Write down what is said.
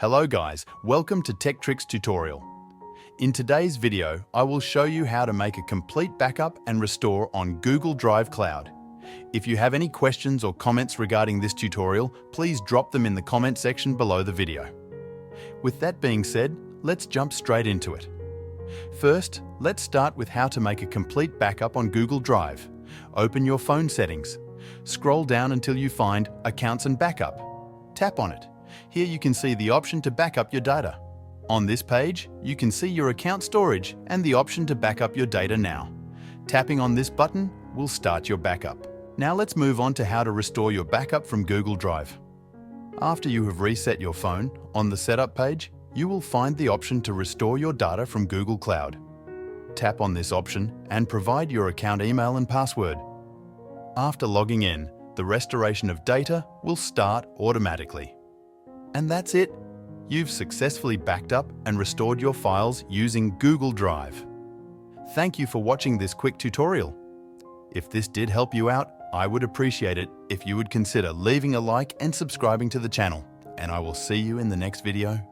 Hello guys, welcome to Tech Tricks tutorial. In today's video, I will show you how to make a complete backup and restore on Google Drive Cloud. If you have any questions or comments regarding this tutorial, please drop them in the comment section below the video. With that being said, let's jump straight into it. First, let's start with how to make a complete backup on Google Drive. Open your phone settings. Scroll down until you find Accounts and Backup. Tap on it. Here you can see the option to back up your data. On this page, you can see your account storage and the option to back up your data now. Tapping on this button will start your backup. Now let's move on to how to restore your backup from Google Drive. After you have reset your phone, on the Setup page, you will find the option to restore your data from Google Cloud. Tap on this option and provide your account email and password. After logging in, the restoration of data will start automatically. And that's it. You've successfully backed up and restored your files using Google Drive. Thank you for watching this quick tutorial. If this did help you out, I would appreciate it if you would consider leaving a like and subscribing to the channel. And I will see you in the next video.